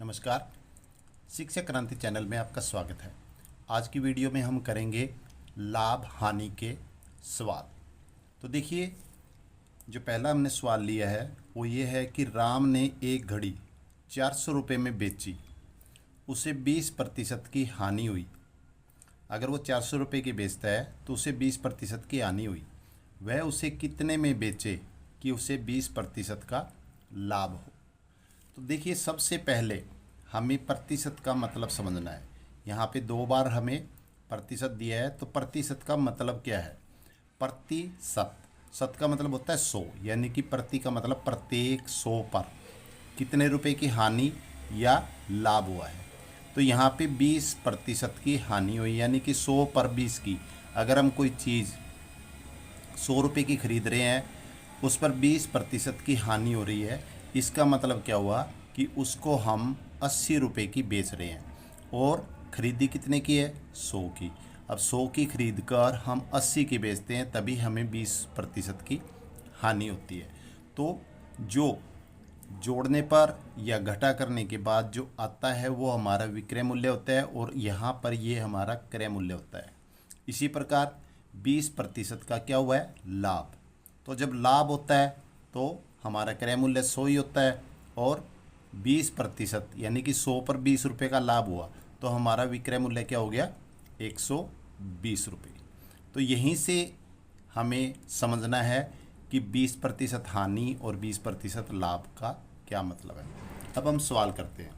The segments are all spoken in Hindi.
नमस्कार। शिक्षा क्रांति चैनल में आपका स्वागत है। आज की वीडियो में हम करेंगे लाभ हानि के सवाल। तो देखिए, जो पहला हमने सवाल लिया है वो ये है कि राम ने एक घड़ी 400 रुपये में बेची, उसे 20% की हानि हुई। अगर वो 400 रुपये की बेचता है तो उसे 20% की हानि हुई। वह उसे कितने में बेचे कि उसे 20% का लाभ हो। तो देखिए, सबसे पहले हमें प्रतिशत का मतलब समझना है। यहाँ पे 2 बार हमें प्रतिशत दिया है, तो प्रतिशत का मतलब क्या है? प्रतिशत, शत का मतलब होता है 100, यानी कि प्रति का मतलब प्रत्येक 100 पर कितने रुपए की हानि या लाभ हुआ है। तो यहाँ पे 20% की हानि हुई, यानी कि 100 पर 20 की। अगर हम कोई चीज़ 100 रुपये की खरीद रहे हैं, उस पर 20% की हानि हो रही है, इसका मतलब क्या हुआ कि उसको हम 80 रुपये की बेच रहे हैं और ख़रीदी कितने की है? 100 की। अब 100 की खरीद कर हम 80 की बेचते हैं, तभी हमें 20% की हानि होती है। तो जो जोड़ने पर या घटा करने के बाद जो आता है वो हमारा विक्रय मूल्य होता है, और यहाँ पर ये हमारा क्रय मूल्य होता है। इसी प्रकार 20% का क्या हुआ है? लाभ। तो जब लाभ होता है तो हमारा क्रय मूल्य 100 ही होता है, और 20% यानी कि 100 पर 20 रुपये का लाभ हुआ तो हमारा विक्रय मूल्य क्या हो गया? 120 रुपये। तो यहीं से हमें समझना है कि 20% हानि और 20% लाभ का क्या मतलब है। अब हम सवाल करते हैं।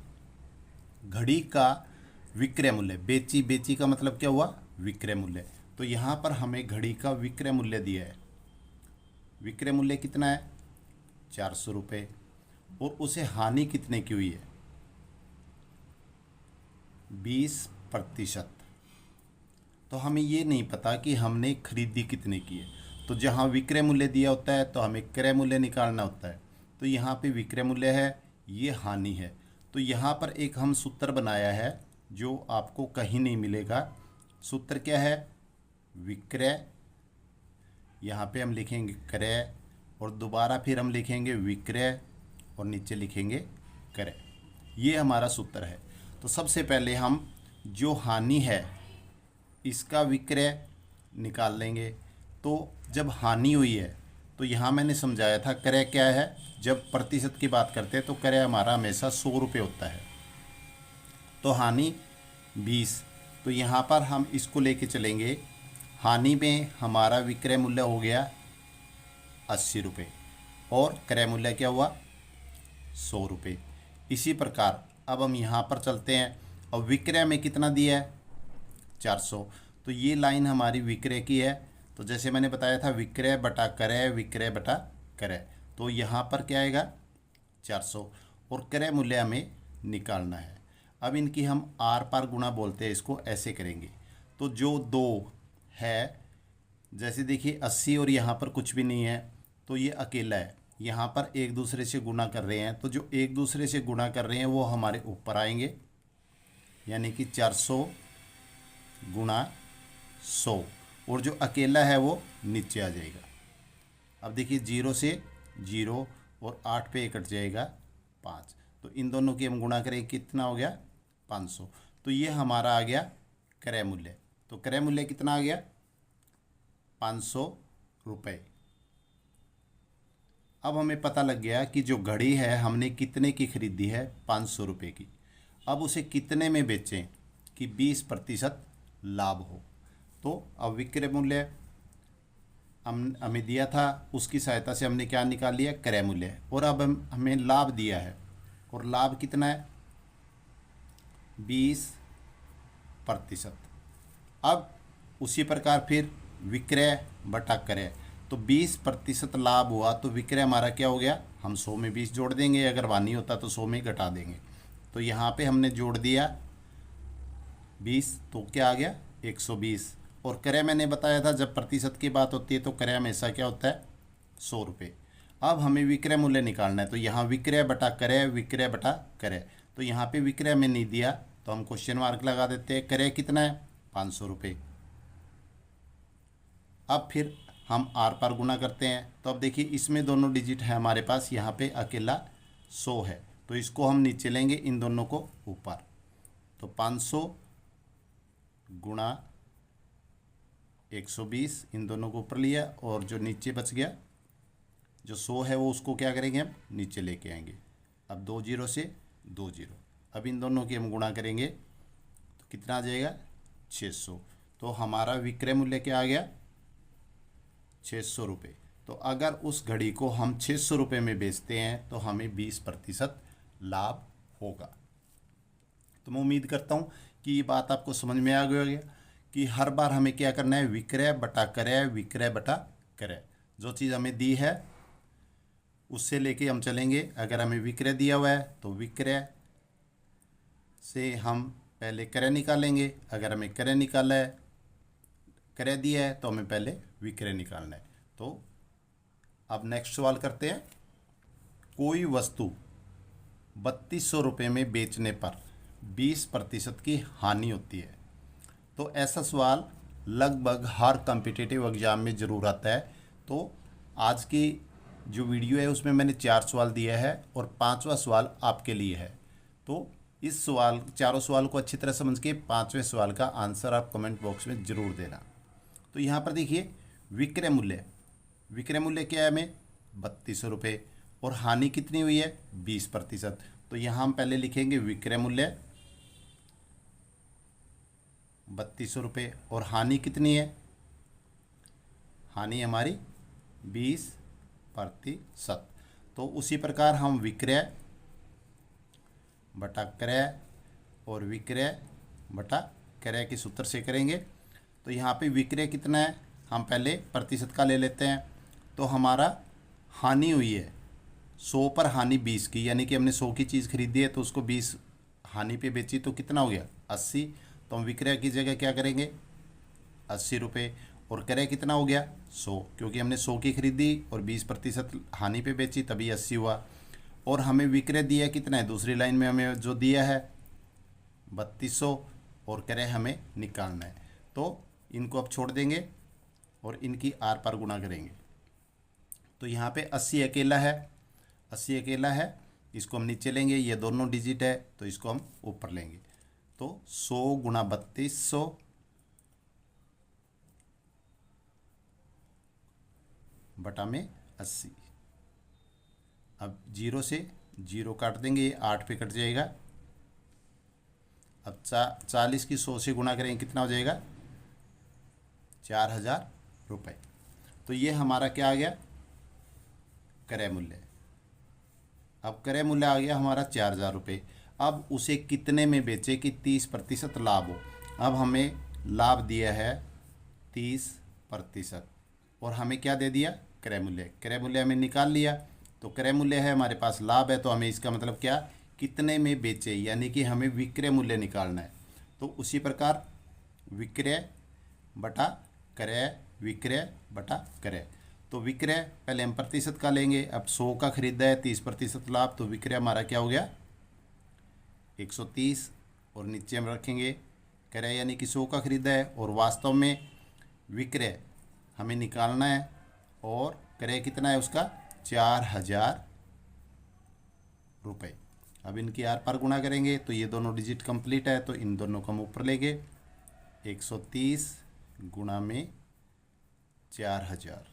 घड़ी का विक्रय मूल्य, बेची, बेची का मतलब क्या हुआ? विक्रय मूल्य। तो यहाँ पर हमें घड़ी का विक्रय मूल्य दिया है। विक्रय मूल्य कितना है? 400 रुपये। और उसे हानि कितने की हुई है? 20%। तो हमें ये नहीं पता कि हमने खरीदी कितने की है। तो जहाँ विक्रय मूल्य दिया होता है तो हमें क्रय मूल्य निकालना होता है। तो यहाँ पे विक्रय मूल्य है, ये हानि है। तो यहाँ पर एक हम सूत्र बनाया है जो आपको कहीं नहीं मिलेगा। सूत्र क्या है? विक्रय, यहाँ पे हम लिखेंगे क्रय, और दोबारा फिर हम लिखेंगे विक्रय, और नीचे लिखेंगे क्रय। ये हमारा सूत्र है। तो सबसे पहले हम जो हानि है इसका विक्रय निकाल लेंगे। तो जब हानि हुई है तो यहाँ मैंने समझाया था क्रय क्या है। जब प्रतिशत की बात करते हैं तो क्रय हमारा हमेशा 100 रुपये होता है। तो हानि 20, तो यहाँ पर हम इसको लेके चलेंगे। हानि में हमारा विक्रय मूल्य हो गया 80 रुपये, और क्रय मूल्य क्या हुआ? 100 रुपये। इसी प्रकार अब हम यहाँ पर चलते हैं। और विक्रय में कितना दिया है? 400। तो ये लाइन हमारी विक्रय की है। तो जैसे मैंने बताया था, विक्रय बटा क्रय, विक्रय बटा क्रय। तो यहाँ पर क्या आएगा? 400, और क्रय मूल्य हमें निकालना है। अब इनकी हम आर पार गुणा बोलते हैं, इसको ऐसे करेंगे। तो जो 2 है, जैसे देखिए 80 और यहाँ पर कुछ भी नहीं है, तो ये अकेला है। यहाँ पर एक दूसरे से गुणा कर रहे हैं, तो जो एक दूसरे से गुणा कर रहे हैं वो हमारे ऊपर आएंगे, यानी कि 400 गुणा 100, और जो अकेला है वो नीचे आ जाएगा। अब देखिए 0 से 0 और 8 पे कट जाएगा 5, तो इन दोनों की हम गुणा करें, कितना हो गया? 500। तो ये हमारा आ गया क्रय मूल्य। तो क्रय मूल्य कितना आ गया? 500 रुपये। अब हमें पता लग गया कि जो घड़ी है हमने कितने की खरीदी है? 500 रुपये की। अब उसे कितने में बेचें कि 20% लाभ हो। तो अब विक्रय मूल्य हमें दिया था, उसकी सहायता से हमने क्या निकाल लिया? क्रय मूल्य। और अब हमें लाभ दिया है, और लाभ कितना है? 20%। अब उसी प्रकार फिर विक्रय बटा क्रय। तो 20% लाभ हुआ तो विक्रय हमारा क्या हो गया? हम 100 में 20 जोड़ देंगे, अगर हानि होता तो 100 में घटा देंगे। तो यहाँ पे हमने जोड़ दिया 20, तो क्या आ गया? 120। और क्रय मैंने बताया था जब प्रतिशत की बात होती है तो क्रय हमेशा क्या होता है? 100 रुपये। अब हमें विक्रय मूल्य निकालना है, तो यहाँ विक्रय बटा क्रय, विक्रय बटा क्रय। तो यहाँ पे विक्रय में नहीं दिया तो हम क्वेश्चन मार्क लगा देते हैं। क्रय कितना है? 500 रुपये। अब फिर हम आर पार गुणा करते हैं। तो अब देखिए इसमें दोनों डिजिट है हमारे पास, यहाँ पे अकेला 100 है, तो इसको हम नीचे लेंगे, इन दोनों को ऊपर। तो 500 गुणा 120, इन दोनों को ऊपर लिया, और जो नीचे बच गया जो 100 है वो उसको क्या करेंगे हम नीचे लेके आएंगे। अब 2 जीरो से 2 जीरो, अब इन दोनों की हम गुणा करेंगे तो कितना आ जाएगा 600। तो हमारा विक्रय मूल्य क्या आ गया 600 रुपये। तो अगर उस घड़ी को हम 600 रुपये में बेचते हैं तो हमें 20% लाभ होगा। तो मैं उम्मीद करता हूँ कि ये बात आपको समझ में आ गया कि हर बार हमें क्या करना है, विक्रय बटा क्रय, विक्रय बटा क्रय। जो चीज़ हमें दी है उससे लेके हम चलेंगे। अगर हमें विक्रय दिया हुआ है तो विक्रय से हम पहले क्रय निकालेंगे, अगर हमें क्रय निकाला है, क्रय दिया है तो हमें पहले विक्रय निकालना है। तो अब नेक्स्ट सवाल करते हैं। कोई वस्तु 3200 रुपये में बेचने पर 20% की हानि होती है। तो ऐसा सवाल लगभग हर कॉम्पिटिटिव एग्ज़ाम में ज़रूर आता है। तो आज की जो वीडियो है उसमें मैंने 4 सवाल दिया है और 5वां सवाल आपके लिए है। तो इस सवाल, चारों सवाल को अच्छी तरह समझ के 5वें सवाल का आंसर आप कमेंट बॉक्स में ज़रूर देना। तो यहाँ पर देखिए विक्रय मूल्य, विक्रय मूल्य क्या है हमें 3200 रुपये, और हानि कितनी हुई है 20%। तो यहाँ हम पहले लिखेंगे विक्रय मूल्य 3200 रुपये, और हानि कितनी है, हानि हमारी 20%। तो उसी प्रकार हम विक्रय बटा क्रय और विक्रय बटा क्रय के सूत्र से करेंगे। तो यहाँ पे विक्रय कितना है, हम पहले प्रतिशत का ले लेते हैं। तो हमारा हानि हुई है 100 पर हानि 20 की, यानी कि हमने 100 की चीज़ खरीदी है तो उसको 20 हानि पे बेची, तो कितना हो गया 80। तो हम विक्रय की जगह क्या करेंगे 80 रुपये, और क्रय कितना हो गया 100, क्योंकि हमने 100 की खरीदी और 20% हानि पे बेची तभी 80 हुआ। और हमें विक्रय दिया कितना है, दूसरी लाइन में हमें जो दिया है 3200, और क्रय हमें निकालना है। तो इनको अब छोड़ देंगे और इनकी आर पार गुणा करेंगे। तो यहाँ पे 80 अकेला है, 80 अकेला है, इसको हम नीचे लेंगे, ये दोनों डिजिट है तो इसको हम ऊपर लेंगे। तो 100 गुणा 3200 बटा में 80। अब 0 से 0 काट देंगे, ये 8 पे कट जाएगा। अब 40 की 100 से गुणा करेंगे, कितना हो जाएगा 4000 रुपये। तो ये हमारा क्या आ गया क्रय मूल्य। अब क्रय मूल्य आ गया हमारा 4000 रुपये। अब उसे कितने में बेचे कि 30% लाभ हो। अब हमें लाभ दिया है 30%, और हमें क्या दे दिया क्रय मूल्य। क्रय मूल्य हमें निकाल लिया, तो क्रय मूल्य है हमारे पास, लाभ है, तो हमें इसका मतलब क्या कितने में बेचे, यानी कि हमें विक्रय मूल्य निकालना है। तो उसी प्रकार विक्रय बटा क्रय, विक्रय बटा क्रय। तो विक्रय पहले हम प्रतिशत का लेंगे। अब 100 का खरीदा है 30% लाभ, तो विक्रय हमारा क्या हो गया 130, और नीचे हम रखेंगे क्रय, यानी कि 100 का खरीदा है, और वास्तव में विक्रय हमें निकालना है, और क्रय कितना है उसका 4000 रुपये। अब इनकी आर पार गुणा करेंगे तो ये दोनों डिजिट कंप्लीट है, तो इन दोनों को हम ऊपर लेंगे। 130 गुणा में 4000,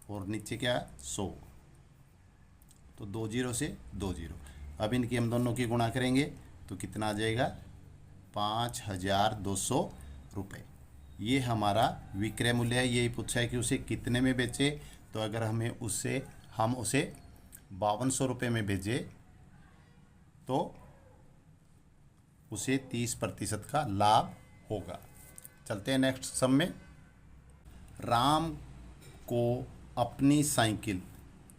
और नीचे क्या 100, तो 2 जीरो से 2 जीरो। अब इनकी हम दोनों की गुणा करेंगे तो कितना आ जाएगा 5200 रुपये। ये हमारा विक्रय मूल्य है। यही पूछा है कि उसे कितने में बेचे। तो अगर हम उसे 5200 रुपये में बेचे तो उसे 30% का लाभ होगा। चलते हैं नेक्स्ट सम में। राम को अपनी साइकिल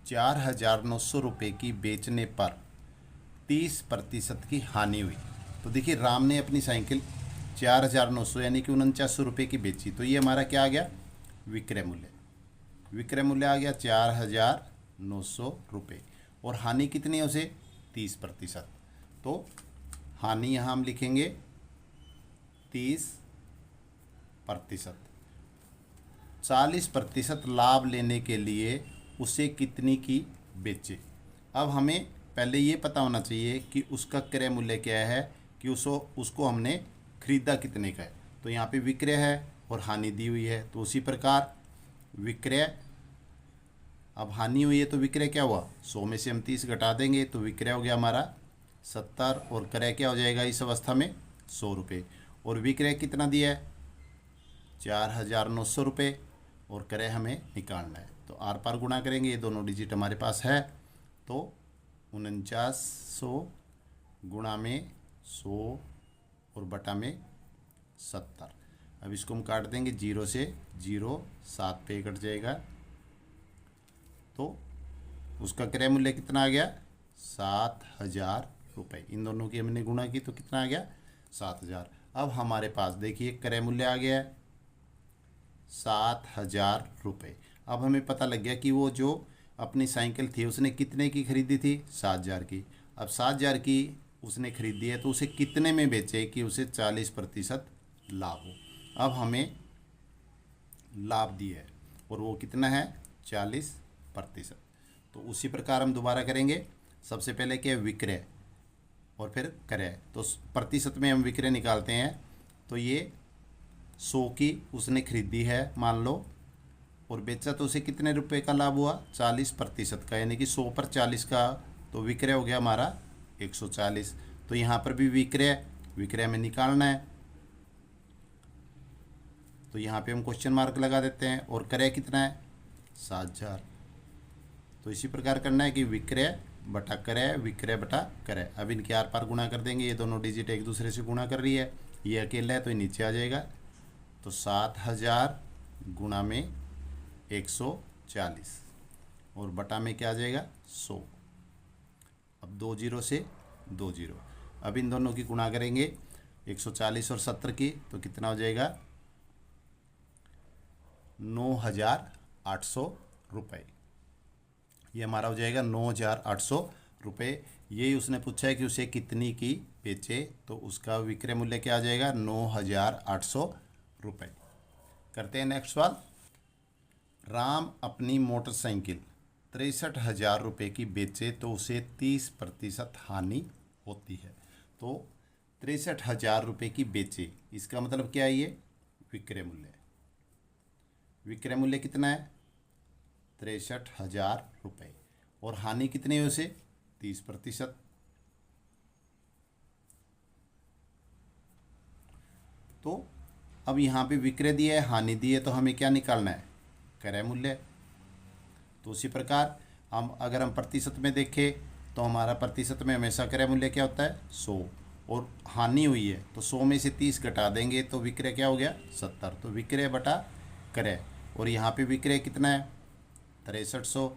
4900 रुपये की बेचने पर 30% की हानि हुई। तो देखिए राम ने अपनी साइकिल 4900 यानी कि 4900 रुपये की बेची, तो ये हमारा क्या आ गया विक्रय मूल्य। विक्रय मूल्य आ गया 4900 रुपये, और हानि कितनी है उसे 30%। तो हानि यहाँ हम लिखेंगे 30%। 40% लाभ लेने के लिए उसे कितनी की बेचे। अब हमें पहले ये पता होना चाहिए कि उसका क्रय मूल्य क्या है, कि उसको हमने खरीदा कितने का है। तो यहाँ पे विक्रय है और हानि दी हुई है, तो उसी प्रकार विक्रय, अब हानि हुई है तो विक्रय क्या हुआ, 100 में से हम 30 घटा देंगे तो विक्रय हो गया हमारा 70, और क्रय क्या हो जाएगा इस अवस्था में 100 रुपये। और विक्रय कितना दिया है, 4,900 रुपये, और क्रय हमें निकालना है। तो आर पार गुणा करेंगे, ये दोनों डिजिट हमारे पास है, तो 4900 गुणा में 100 और बटा में 70। अब इसको हम काट देंगे, 0 से 0 7 पे कट जाएगा, तो उसका क्रय मूल्य कितना आ गया, 7,000 रुपये। इन दोनों की हमने गुणा की तो कितना आ गया, 7,000। अब हमारे पास देखिए क्रय मूल्य आ गया है 7,000 रुपये। अब हमें पता लग गया कि वो जो अपनी साइकिल थी उसने कितने की खरीदी थी, 7,000 की। अब 7,000 की उसने खरीदी है तो उसे कितने में बेचे कि उसे 40% लाभ हो। अब हमें लाभ दिया है और वो कितना है, 40%। तो उसी प्रकार हम दोबारा करेंगे। सबसे पहले क्या है, विक्रय और फिर क्रय। तो प्रतिशत में हम विक्रय निकालते हैं, तो ये 100 की उसने खरीदी है मान लो, और बेचा तो उसे कितने रुपए का लाभ हुआ, 40% का, यानी कि 100 पर 40 का, तो विक्रय हो गया हमारा 140। तो यहाँ पर भी विक्रय में निकालना है, तो यहाँ पे हम क्वेश्चन मार्क लगा देते हैं। और क्रय कितना है, 7,000। तो इसी प्रकार करना है कि विक्रय बटा क्रय, विक्रय बटा क्रय। अब इनके आर पार गुणा कर देंगे, ये दोनों डिजिट एक दूसरे से गुणा कर रही है, ये अकेला है तो ये नीचे आ जाएगा। तो 7,000 गुणा में 140 और बटा में क्या आ जाएगा, 100। अब 2 जीरो से 2 जीरो, अब इन दोनों की गुणा करेंगे 140 और 70 की, तो कितना हो जाएगा, 9,800 रुपये। ये हमारा हो जाएगा 9,800 रुपये। यही उसने पूछा है कि उसे कितनी की बेचे, तो उसका विक्रय मूल्य क्या आ जाएगा, 9,800 रुपये। करते हैं नेक्स्ट सवाल। राम अपनी मोटरसाइकिल 63,000 रुपये की बेचे तो उसे 30% हानि होती है। तो 63,000 रुपये की बेचे, इसका मतलब क्या है, ये विक्रय मूल्य। विक्रय मूल्य कितना है, 63,000 रुपये, और हानि कितनी है उसे, 30%। तो अब यहाँ पे विक्रय दिया है, हानि दी है, तो हमें क्या निकालना है, क्रय मूल्य। तो उसी प्रकार अगर हम प्रतिशत में देखें तो हमारा प्रतिशत में हमेशा क्रय मूल्य क्या होता है, 100, और हानि हुई है तो 100 में से 30 घटा देंगे तो विक्रय क्या हो गया, 70। तो विक्रय बटा क्रय, और यहाँ पे विक्रय कितना है, 6300,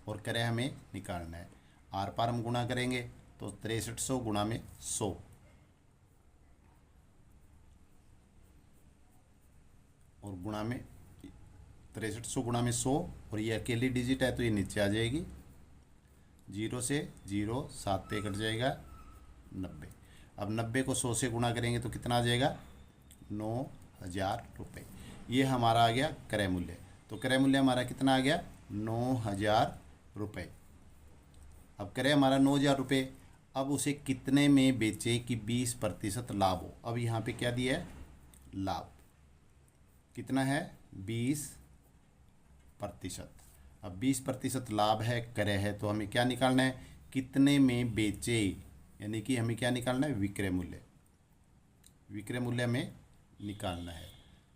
और क्रय हमें निकालना है। आर पार हम गुणा करेंगे तो 6300 गुणा में 100, और गुणा में 6300 गुणा में 100, और ये अकेली डिजिट है तो ये नीचे आ जाएगी, 0 से 0 7 पे कट जाएगा, 90। अब 90 को 100 से गुणा करेंगे तो कितना आ जाएगा, 9,000 रुपये। ये हमारा आ गया क्रय मूल्य। तो क्रय मूल्य हमारा कितना आ गया, 9,000 रुपये। अब क्रय हमारा 9,000 रुपये। अब उसे कितने में बेचे कि 20% लाभ हो। अब यहाँ पे क्या दिया है, लाभ कितना है, 20%। अब 20% लाभ है, क्रय है, तो हमें क्या निकालना है, कितने में बेचे, यानी कि हमें क्या निकालना है, विक्रय मूल्य। विक्रय मूल्य में निकालना है।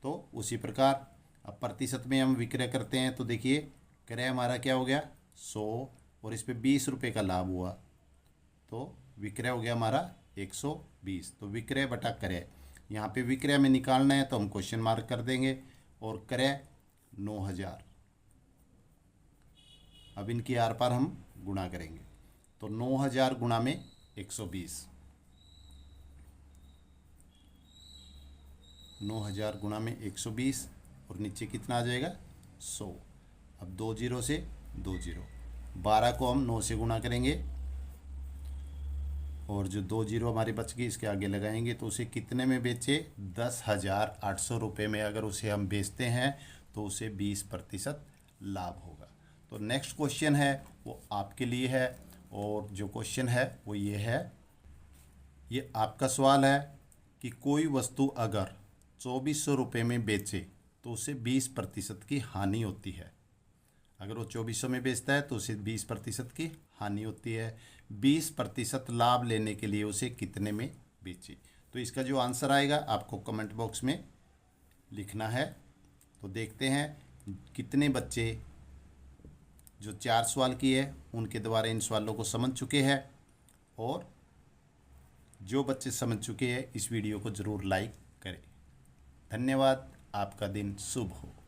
तो उसी प्रकार अब प्रतिशत में हम विक्रय करते हैं, तो देखिए क्रय हमारा क्या हो गया, 100, और इस पे 20 रुपये का लाभ हुआ, तो विक्रय हो गया हमारा 120। तो विक्रय बटा क्रय, यहाँ पे विक्रय में निकालना है तो हम क्वेश्चन मार्क कर देंगे, और क्रय 9,000। अब इनकी आर पार हम गुणा करेंगे, तो 9,000 गुणा में 120, 9,000 गुणा में 120, और नीचे कितना आ जाएगा, 100। अब 2 जीरो से 2 जीरो, 12 को हम 9 से गुणा करेंगे, और जो 2 जीरो हमारी बच गई इसके आगे लगाएंगे, तो उसे कितने में बेचे, 10,800 रुपये में अगर उसे हम बेचते हैं तो उसे 20% लाभ होगा। तो नेक्स्ट क्वेश्चन है वो आपके लिए है, और जो क्वेश्चन है वो ये है, ये आपका सवाल है कि कोई वस्तु अगर 2400 रुपये में बेचे तो उसे 20% की हानि होती है। अगर वो 2400 में बेचता है तो उसे 20% की हानि होती है। 20% लाभ लेने के लिए उसे कितने में बेचे? तो इसका जो आंसर आएगा आपको कमेंट बॉक्स में लिखना है। तो देखते हैं कितने बच्चे जो 4 सवाल किए उनके द्वारा इन सवालों को समझ चुके हैं, और जो बच्चे समझ चुके हैं इस वीडियो को ज़रूर लाइक करें। धन्यवाद। आपका दिन शुभ हो।